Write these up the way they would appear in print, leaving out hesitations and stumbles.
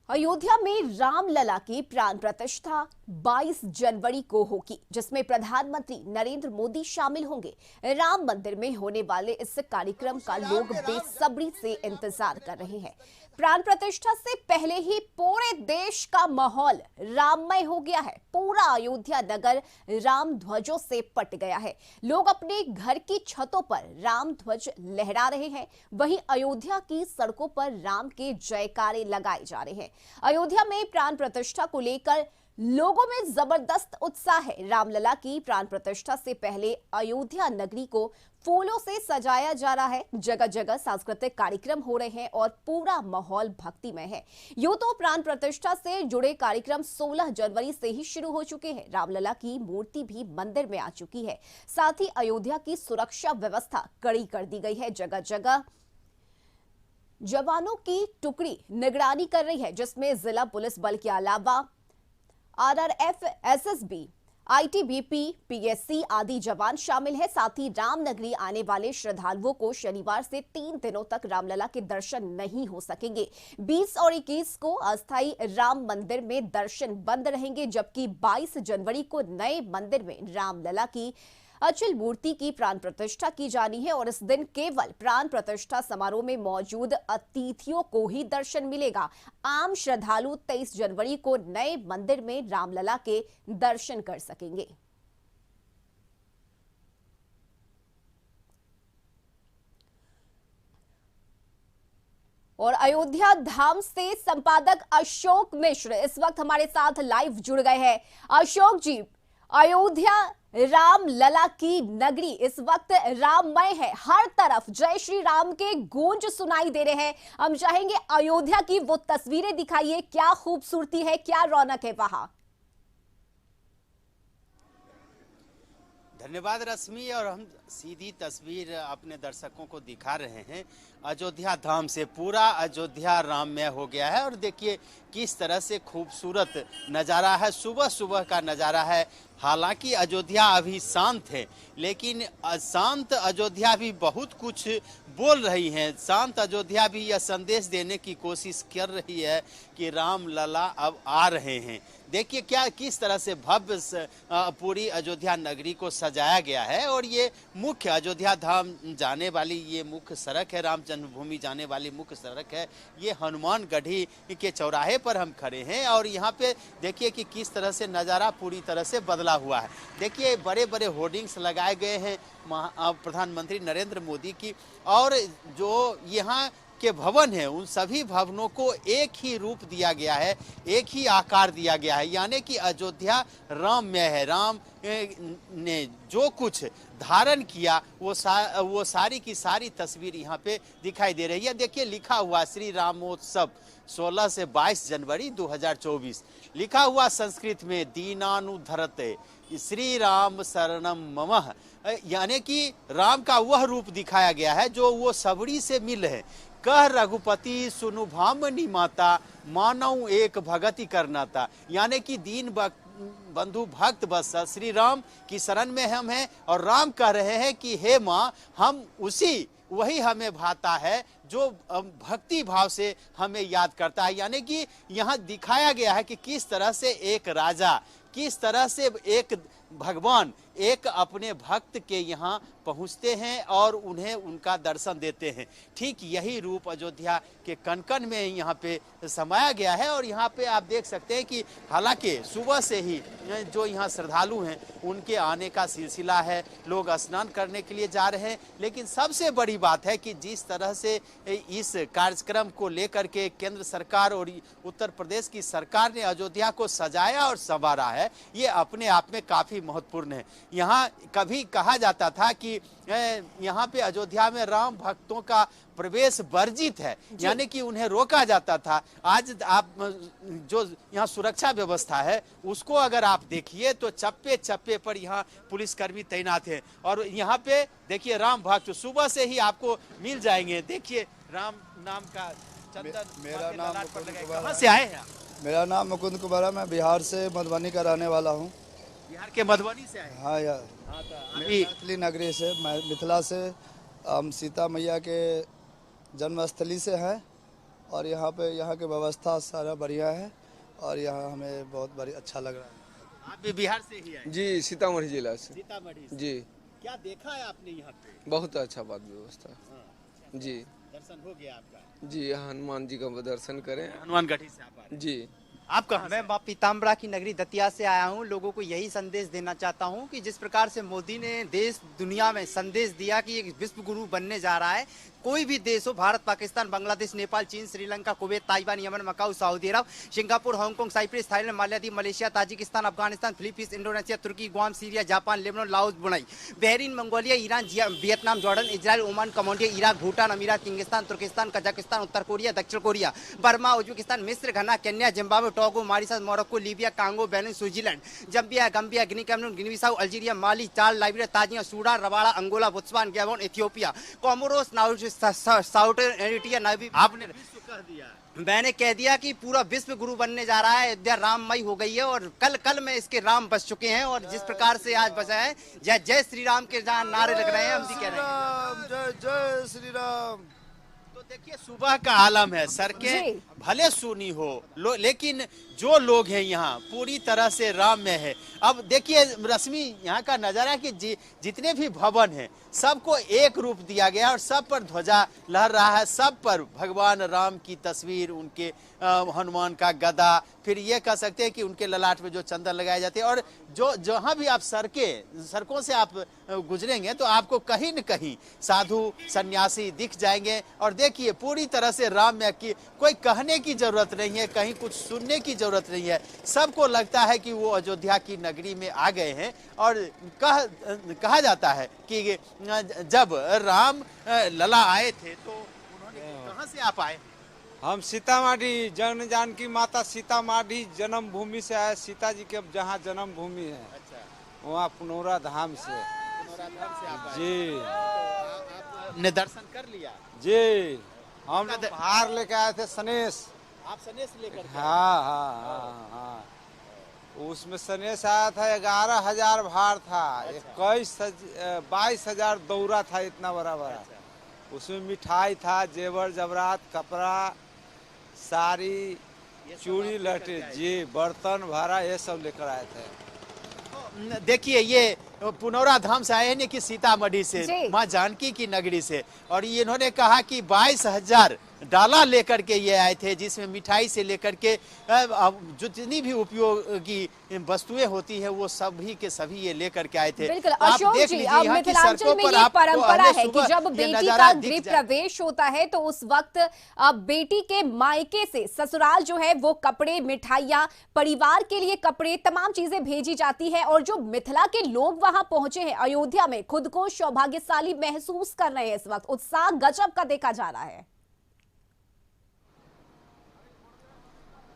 अयोध्या में रामलला की प्राण प्रतिष्ठा 22 जनवरी को होगी, जिसमें प्रधानमंत्री नरेंद्र मोदी शामिल होंगे। राम मंदिर में होने वाले इस कार्यक्रम का लोग बेसब्री से इंतजार कर रहे हैं। प्राण प्रतिष्ठा से पहले ही पूरे देश का माहौल राममय हो गया है। पूरा अयोध्या नगर राम ध्वजों से पट गया है। लोग अपने घर की छतों पर राम ध्वज लहरा रहे हैं। वहीं अयोध्या की सड़कों पर राम के जयकारे लगाए जा रहे हैं। अयोध्या में प्राण प्रतिष्ठा को लेकर लोगों में जबरदस्त उत्साह है। रामलला की प्राण प्रतिष्ठा से पहले अयोध्या नगरी को फूलों से सजाया जा रहा है। जगह जगह सांस्कृतिक कार्यक्रम हो रहे हैं और पूरा माहौल भक्तिमय है। यूं तो प्राण प्रतिष्ठा से जुड़े कार्यक्रम 16 जनवरी से ही शुरू हो चुके हैं। रामलला की मूर्ति भी मंदिर में आ चुकी है। साथ ही अयोध्या की सुरक्षा व्यवस्था कड़ी कर दी गई है। जगह जगह जवानों की टुकड़ी निगरानी कर रही है, जिसमें जिला पुलिस बल के अलावा आरआरएफ, एसएसबी, आईटीबीपी, पीएससी आदि जवान शामिल है। साथ ही रामनगरी आने वाले श्रद्धालुओं को शनिवार से 3 दिनों तक रामलला के दर्शन नहीं हो सकेंगे। 20 और 21 को अस्थायी राम मंदिर में दर्शन बंद रहेंगे, जबकि 22 जनवरी को नए मंदिर में रामलला की अचल मूर्ति की प्राण प्रतिष्ठा की जानी है और इस दिन केवल प्राण प्रतिष्ठा समारोह में मौजूद अतिथियों को ही दर्शन मिलेगा। आम श्रद्धालु 23 जनवरी को नए मंदिर में रामलला के दर्शन कर सकेंगे। और अयोध्या धाम से संपादक अशोक मिश्र इस वक्त हमारे साथ लाइव जुड़ गए हैं। अशोक जी, अयोध्या रामलला की नगरी इस वक्त राममय है। हर तरफ जय श्री राम के गूंज सुनाई दे रहे हैं। हम चाहेंगे अयोध्या की वो तस्वीरें दिखाइए, क्या खूबसूरती है, क्या रौनक है वहां। धन्यवाद रश्मि। और हम सीधी तस्वीर अपने दर्शकों को दिखा रहे हैं अयोध्या धाम से। पूरा अयोध्या राममय हो गया है और देखिए किस तरह से खूबसूरत नज़ारा है। सुबह सुबह का नज़ारा है। हालांकि अयोध्या अभी शांत है, लेकिन शांत अयोध्या भी बहुत कुछ बोल रही है। शांत अयोध्या भी यह संदेश देने की कोशिश कर रही है कि रामलला अब आ रहे हैं। देखिए क्या किस तरह से भव्य पूरी अयोध्या नगरी को सजाया गया है। और ये मुख्य अयोध्या धाम जाने वाली ये मुख्य सड़क है, राम जन्मभूमि जाने वाली मुख्य सड़क है। ये हनुमानगढ़ी के चौराहे पर हम खड़े हैं और यहाँ पे देखिए कि किस तरह से नज़ारा पूरी तरह से बदला हुआ है। देखिए बड़े बड़े होर्डिंग्स लगाए गए हैं प्रधानमंत्री नरेंद्र मोदी की, और जो यहाँ के भवन है उन सभी भवनों को एक ही रूप दिया गया है, एक ही आकार दिया गया है। यानी कि अयोध्या राममय है। राम ने जो कुछ धारण किया वो सारी की सारी तस्वीर यहाँ पे दिखाई दे रही है। देखिए लिखा हुआ श्री रामोत्सव 16 से 22 जनवरी 2024। लिखा हुआ संस्कृत में दीनानुधरते श्री राम शरणम ममः। यानी कि राम का वह रूप दिखाया गया है जो वो सबरी से मिल है। कह रघुपति सुनु भामनी माता, मानव एक भगति करनाता। यानी कि दीन बंधु भक्त बस श्री राम की शरण में हम हैं और राम कह रहे हैं कि हे माँ, हम वही हमें भाता है जो भक्ति भाव से हमें याद करता है। यानी कि यहाँ दिखाया गया है कि किस तरह से एक राजा, किस तरह से एक भगवान एक अपने भक्त के यहाँ पहुँचते हैं और उन्हें उनका दर्शन देते हैं। ठीक यही रूप अयोध्या के कण कण में यहाँ पे समाया गया है। और यहाँ पे आप देख सकते हैं कि हालांकि सुबह से ही जो यहाँ श्रद्धालु हैं उनके आने का सिलसिला है। लोग स्नान करने के लिए जा रहे हैं, लेकिन सबसे बड़ी बात है कि जिस तरह से इस कार्यक्रम को लेकर के केंद्र सरकार और उत्तर प्रदेश की सरकार ने अयोध्या को सजाया और संवारा है, ये अपने आप में काफ़ी महत्वपूर्ण है। यहाँ कभी कहा जाता था कि यहाँ पे अयोध्या में राम भक्तों का प्रवेश वर्जित है, यानी कि उन्हें रोका जाता था। आज आप जो यहाँ सुरक्षा व्यवस्था है उसको अगर आप देखिए तो चप्पे चप्पे पर यहाँ पुलिसकर्मी तैनात हैं। और यहाँ पे देखिए राम भक्त सुबह से ही आपको मिल जाएंगे। देखिए राम नाम का चंदन मेरा नाम कहाँ से आए हैं? मेरा नाम मुकुंद कुमार है। मैं बिहार से मधुबनी का रहने वाला हूँ। बिहार के मधुबनी से आए? हाँ यार, मैथिली नगरी से, मिथिला से। हम सीता मैया के जन्मस्थली से हैं और यहाँ पे यहाँ की व्यवस्था सारा बढ़िया है और यहाँ हमें बहुत अच्छा लग रहा है। आप भी बिहार से ही आए? जी, सीतामढ़ी जिला से। सीतामढ़ी से। जी, क्या देखा है आपने यहाँ पे? बहुत अच्छा बात व्यवस्था। हाँ, जी दर्शन हो गया आपका? जी, हनुमान जी का दर्शन करें। हनुमानगढ़ी से आप आ रहे हैं? जी, आप कहाँ मैं माँ पीताम्बरा की नगरी दतिया से आया हूँ। लोगों को यही संदेश देना चाहता हूँ कि जिस प्रकार से मोदी ने देश दुनिया में संदेश दिया कि एक विश्व गुरु बनने जा रहा है, कोई भी देश हो, भारत, पाकिस्तान, बांग्लादेश, नेपाल, चीन, Sri Lanka, Kuwait, Taiwan, Yemen, Macau, Saudi Arab, Singapore, Hong Kong, Cyprus, Thailand, Maldives, Malaysia, Tajikistan, Afghanistan, Philippines, Indonesia, तुर्की, Guam, Syria, Japan, Lebanon, Laos, Brunei, Bahrain, Mongolia, Iran, Vietnam, Jordan, Israel, Oman, Cambodia, Iraq, Bhutan, अमीरात, किंगिस्तान, तुर्किस्तान, कजाकिस्तान, उत्तर कोरिया, दक्षिण Korea, Burma, Uzbekistan, मिस्र, Ghana, Kenya, Zimbabwe, Togo, Mauritius, Morocco, Libya, Congo, Benin, Switzerland, Zambia, Gambia, Guinea Cameroon, Guinea Bissau, Algeria, Mali, Chad, Liberia, ताजिया, Sudan, Rwanda, Angola, Botswana, Gabon, Ethiopia, Comoros, South Eritrea, Namibia. आपने विश्व कह दिया। मैंने कह दिया कि पूरा विश्व गुरु बनने जा रहा है। अयोध्या राममय हो गई है और कल में इसके राम बस चुके हैं। और जिस प्रकार से आज बसा है, जय जय श्री राम के जहाँ नारे लग रहे हैं, हम भी कह रहे हैं जय जय श्री राम। तो देखिए, सुबह का आलम है, सड़कें जी। भले सुनी हो लेकिन जो लोग हैं यहाँ पूरी तरह से राम में है। अब देखिए रश्मि, यहाँ का नजारा कि जितने भी भवन हैं सबको एक रूप दिया गया और सब पर ध्वजा लहर रहा है। सब पर भगवान राम की तस्वीर, उनके हनुमान का गदा, फिर ये कह सकते हैं कि उनके ललाट में जो चंदन लगाए जाते हैं। और जो जहाँ भी आप सड़कों से आप गुजरेंगे तो आपको कहीं न कहीं साधु सन्यासी दिख जाएंगे। और देखिए पूरी तरह से राम में की कोई कहने की जरूरत नहीं है, कहीं कुछ सुनने की जरूरत नहीं है। सबको लगता है कि वो अयोध्या की नगरी में आ गए हैं। और कहा जाता है कि जब राम लला आए थे तो उन्होंने कहाँ से आप आए? हम सीतामढ़ी, जन जानकी माता सीतामढ़ी जन्म भूमि से आए। सीता जी के जहाँ जन्म भूमि है, अच्छा, वहाँ पुनौरा धाम से। पुनौराधाम से आप आए। जी आपने दर्शन कर लिया? जी, हम लोग भार लेके आए थे सनेश। आप सनेश लेकर के आए? हाँ हाँ हाँ हाँ, उसमें सनेश आया था। 11,000 भार था। 22,000 दौरा था, इतना बड़ा बड़ा। उसमें मिठाई था, जेवर जवरात, कपड़ा, साड़ी, चूड़ी, लहठी, जी, बर्तन, भाड़ा, ये सब लेकर आए थे। देखिए ये पुनौरा धाम से आए हैं कि सीतामढ़ी से, जी। माँ जानकी की नगरी से। और ये इन्होंने कहा कि 22,000 डाला लेकर के ये आए थे, जिसमें मिठाई से लेकर के जितनी भी उपयोगी वस्तुएं होती है वो सभी के सभी ये लेकर के आए थे। बिल्कुल तो आप अशोक देख जी, लीजिए अब यहाँ की मिथिलांचल सड़कों में पर ये आपको परंपरा अगले है कि सुबह जब ये बेटी नजारा का दिख गृह जाए। प्रवेश होता है तो उस वक्त बेटी के मायके से ससुराल जो है वो कपड़े, मिठाइयां, परिवार के लिए कपड़े, तमाम चीजें भेजी जाती है। और जो मिथिला के लोग वहां पहुंचे हैं अयोध्या में, खुद को सौभाग्यशाली महसूस कर रहे हैं। इस वक्त उत्साह गजब का देखा जा रहा है।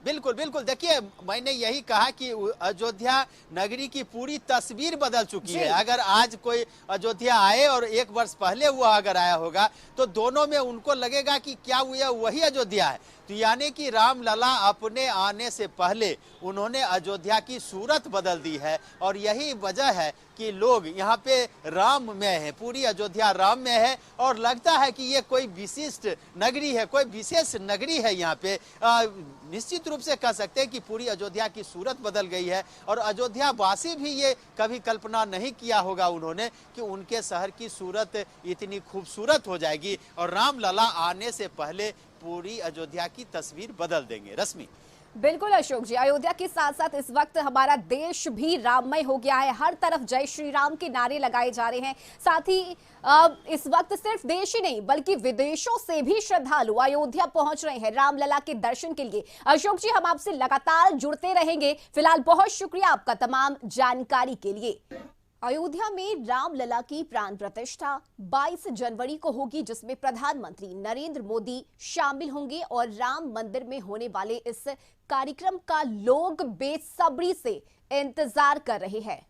बिल्कुल बिल्कुल, देखिए मैंने यही कहा कि अयोध्या नगरी की पूरी तस्वीर बदल चुकी है। अगर आज कोई अयोध्या आए और 1 वर्ष पहले वो अगर आया होगा तो दोनों में उनको लगेगा कि क्या वो वही अयोध्या है। तो यानी कि राम लला अपने आने से पहले उन्होंने अयोध्या की सूरत बदल दी है। और यही वजह है कि लोग यहाँ पे राम में है, पूरी अयोध्या राम में है। और लगता है कि ये कोई विशिष्ट नगरी है, कोई विशेष नगरी है। यहाँ पे निश्चित रूप से कह सकते हैं कि पूरी अयोध्या की सूरत बदल गई है। और अयोध्या वासी भी ये कभी कल्पना नहीं किया होगा उन्होंने कि उनके शहर की सूरत इतनी खूबसूरत हो जाएगी। और राम लला आने से पहले पूरी अयोध्या की तस्वीर बदल देंगे। रश्मि, बिल्कुल अशोक जी, अयोध्या के साथ साथ इस वक्त हमारा देश भी राममय हो गया है। हर तरफ जय श्री राम के नारे लगाए जा रहे हैं। साथ ही इस वक्त सिर्फ देश ही नहीं बल्कि विदेशों से भी श्रद्धालु अयोध्या पहुंच रहे हैं रामलला के दर्शन के लिए। अशोक जी, हम आपसे लगातार जुड़ते रहेंगे। फिलहाल बहुत शुक्रिया आपका तमाम जानकारी के लिए। अयोध्या में रामलला की प्राण प्रतिष्ठा 22 जनवरी को होगी, जिसमें प्रधानमंत्री नरेंद्र मोदी शामिल होंगे। और राम मंदिर में होने वाले इस कार्यक्रम का लोग बेसब्री से इंतजार कर रहे हैं।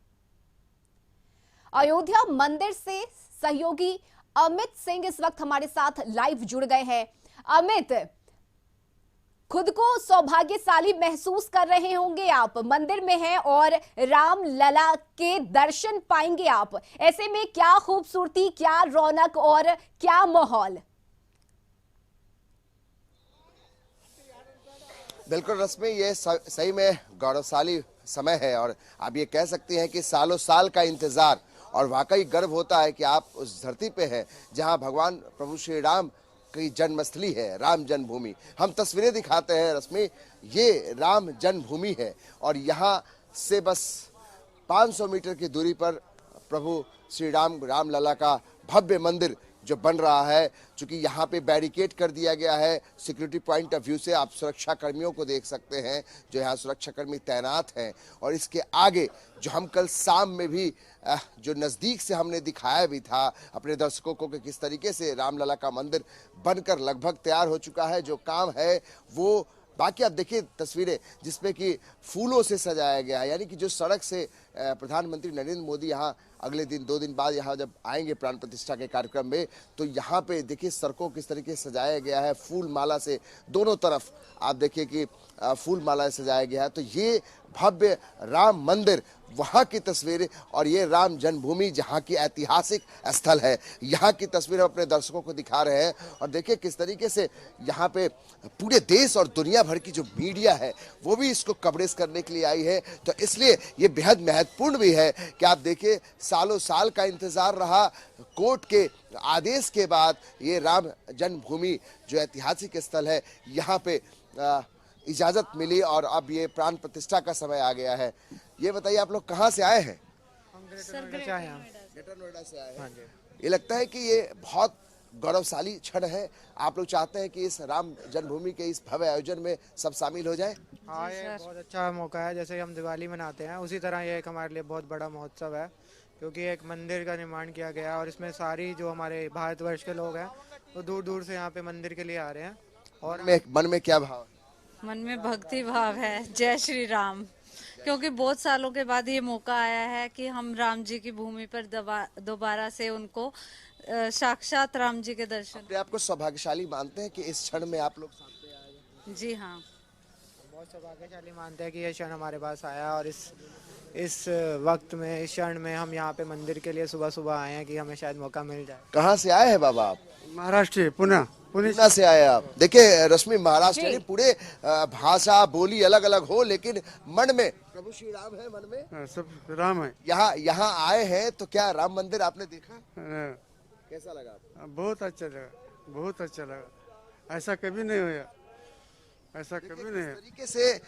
अयोध्या मंदिर से सहयोगी अमित सिंह इस वक्त हमारे साथ लाइव जुड़ गए हैं। अमित, खुद को सौभाग्यशाली महसूस कर रहे होंगे आप, मंदिर में हैं और राम लला के दर्शन पाएंगे आप। ऐसे में क्या खूबसूरती, क्या रौनक और क्या माहौल? बिल्कुल रस्मी, ये सही में गौरवशाली समय है और आप ये कह सकती हैं कि सालों साल का इंतजार, और वाकई गर्व होता है कि आप उस धरती पे हैं जहां भगवान प्रभु श्री राम की जन्मस्थली है, राम जन्मभूमि। हम तस्वीरें दिखाते हैं रश्मि, ये राम जन्मभूमि है और यहाँ से बस 500 मीटर की दूरी पर प्रभु श्री राम रामलला का भव्य मंदिर जो बन रहा है। चूंकि यहाँ पे बैरिकेड कर दिया गया है, सिक्योरिटी पॉइंट ऑफ व्यू से आप सुरक्षा कर्मियों को देख सकते हैं जो यहाँ सुरक्षा कर्मी तैनात हैं। और इसके आगे जो हम कल शाम में भी जो नज़दीक से हमने दिखाया भी था अपने दर्शकों को कि किस तरीके से रामलला का मंदिर बनकर लगभग तैयार हो चुका है, जो काम है वो बाकी आप देखिए तस्वीरें जिसमें कि फूलों से सजाया गया है। यानी कि जो सड़क से प्रधानमंत्री नरेंद्र मोदी यहाँ अगले दिन 2 दिन बाद यहाँ जब आएंगे प्राण प्रतिष्ठा के कार्यक्रम में, तो यहाँ पे देखिए सड़कों किस तरीके से सजाया गया है, फूल माला से दोनों तरफ आप देखिए कि फूल माला से सजाया गया है। तो ये भव्य राम मंदिर वहाँ की तस्वीर और ये राम जन्मभूमि जहाँ की ऐतिहासिक स्थल है, यहाँ की तस्वीर हम अपने दर्शकों को दिखा रहे हैं। और देखिए किस तरीके से यहाँ पे पूरे देश और दुनिया भर की जो मीडिया है वो भी इसको कवरेज करने के लिए आई है। तो इसलिए ये बेहद महत्वपूर्ण भी है कि आप देखिए सालों साल का इंतजार रहा, कोर्ट के आदेश के बाद ये राम जन्मभूमि जो ऐतिहासिक स्थल है यहाँ पे इजाजत मिली और अब ये प्राण प्रतिष्ठा का समय आ गया है। ये बताइए आप लोग कहाँ से आए हैं? ग्रेटर नोएडा से आए हैं। ये लगता है कि ये बहुत गौरवशाली क्षण है, आप लोग चाहते हैं कि इस राम जन्मभूमि के इस भव्य आयोजन में सब शामिल हो जाएं? हाँ, ये बहुत अच्छा मौका है। जैसे हम दिवाली मनाते हैं उसी तरह ये एक हमारे लिए बहुत बड़ा महोत्सव है, क्योंकि एक मंदिर का निर्माण किया गया और इसमें सारी जो हमारे भारतवर्ष के लोग हैं वो दूर दूर से यहाँ पे मंदिर के लिए आ रहे हैं। और मन में क्या भाव है? मन में भक्ति भाव है, जय श्री राम, क्योंकि बहुत सालों के बाद ये मौका आया है कि हम राम जी की भूमि पर दोबारा से उनको साक्षात राम जी के दर्शन। अपने आपको सौभाग्यशाली मानते हैं कि इस क्षण में आप लोग साथ में आए हैं? जी हाँ, बहुत सौभाग्यशाली मानते हैं कि ये क्षण हमारे पास आया और इस वक्त में, इस क्षण में हम यहाँ पे मंदिर के लिए सुबह सुबह आए हैं कि हमें शायद मौका मिल जाए। कहाँ से आए हैं बाबा आप? महाराष्ट्र, पुणे से आए आप। देखिए रश्मि, महाराष्ट्र यानी पूरे भाषा बोली अलग अलग हो लेकिन मन में प्रभु श्री राम है, मन में सब राम है। यहाँ आए हैं तो क्या राम मंदिर आपने देखा? कैसा लगा आपको? बहुत अच्छा लगा, बहुत अच्छा लगा। ऐसा कभी नहीं हुआ, ऐसा कभी नहीं है। इस तरीके से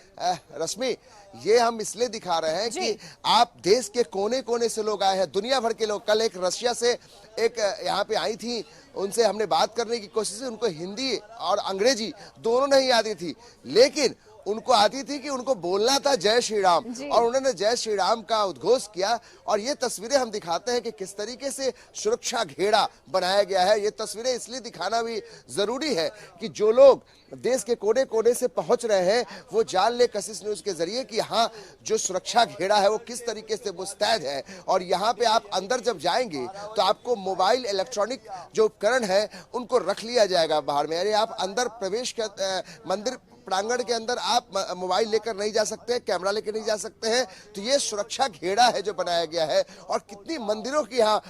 रश्मि, ये हम इसलिए दिखा रहे हैं कि आप देश के कोने कोने से लोग आए हैं, दुनिया भर के लोग। कल एक रशिया से एक यहाँ पे आई थी, उनसे हमने बात करने की कोशिश की। उनको हिंदी और अंग्रेजी दोनों नहीं आती थी, लेकिन उनको आती थी कि उनको बोलना था जय श्री राम, और उन्होंने जय श्री राम का उद्घोष किया। और ये तस्वीरें हम दिखाते हैं कि किस तरीके से सुरक्षा घेरा बनाया गया है। ये तस्वीरें इसलिए दिखाना भी जरूरी है कि जो लोग देश के कोने कोने से पहुंच रहे हैं वो जान ले कशिश न्यूज के जरिए कि यहाँ जो सुरक्षा घेरा है वो किस तरीके से मुस्तैद है। और यहाँ पे आप अंदर जब जाएंगे तो आपको मोबाइल इलेक्ट्रॉनिक जो उपकरण है उनको रख लिया जाएगा बाहर में, यानी आप अंदर प्रवेश मंदिर प्रांगण के अंदर आप मोबाइल लेकर नहीं जा सकते, कैमरा लेकर नहीं जा सकते हैं। तो ये सुरक्षा घेरा है जो बनाया गया है। और कितनी मंदिरों की यहाँ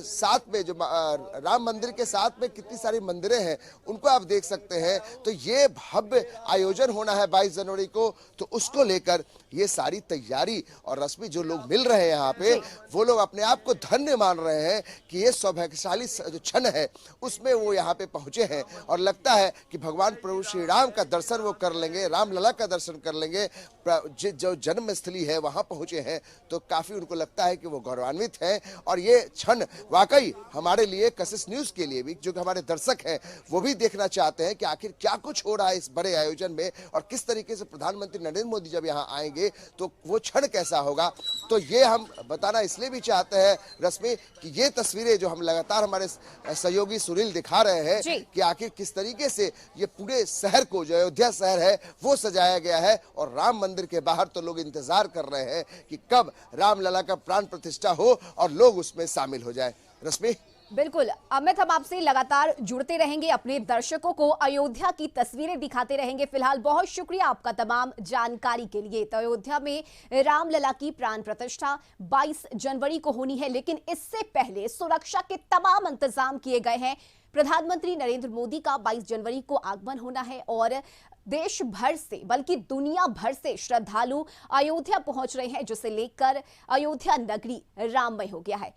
साथ में जो राम मंदिर के साथ में कितनी सारी मंदिरें हैं उनको आप देख सकते हैं। तो ये भव्य आयोजन होना है 22 जनवरी को, तो उसको लेकर ये सारी तैयारी। और रश्मि, जो लोग मिल रहे हैं यहाँ पे वो लोग अपने आप को धन्य मान रहे हैं कि ये सौभाग्यशाली जो क्षण है उसमें वो यहाँ पे पहुंचे हैं। और लगता है कि भगवान प्रभु श्री राम का दर्शन वो कर लेंगे, रामलला का दर्शन कर लेंगे, जो जन्म स्थली है वहां पहुंचे हैं। तो काफी उनको लगता है कि वो गौरवान्वित है। और ये क्षण वाकई हमारे लिए, कशिश न्यूज के लिए भी, जो हमारे दर्शक हैं वो भी देखना चाहते हैं कि आखिर क्या कुछ हो रहा है इस बड़े आयोजन में और किस तरीके से प्रधानमंत्री नरेंद्र मोदी जब यहाँ आएंगे तो वो क्षण कैसा होगा। तो ये हम बताना इसलिए भी चाहते हैं रश्मि कि ये तस्वीरें जो हम लगातार हमारे सहयोगी सुनील दिखा रहे हैं कि आखिर किस तरीके से ये पूरे शहर को, जो अयोध्या शहर है, वो सजाया गया है। और राम मंदिर के बाहर तो लोग इंतजार कर रहे हैं कि कब रामलला का प्राण प्रतिष्ठा हो और लोग उसमें शामिल हो जाए। रश्मि, बिल्कुल अमित, हम आपसे लगातार जुड़ते रहेंगे, अपने दर्शकों को अयोध्या की तस्वीरें दिखाते रहेंगे। फिलहाल बहुत शुक्रिया आपका तमाम जानकारी के लिए। तो अयोध्या में रामलला की प्राण प्रतिष्ठा 22 जनवरी को होनी है, लेकिन इससे पहले सुरक्षा के तमाम इंतजाम किए गए हैं। प्रधानमंत्री नरेंद्र मोदी का 22 जनवरी को आगमन होना है और देश भर से बल्कि दुनिया भर से श्रद्धालु अयोध्या पहुंच रहे हैं, जिसे लेकर अयोध्या नगरी राममय हो गया है।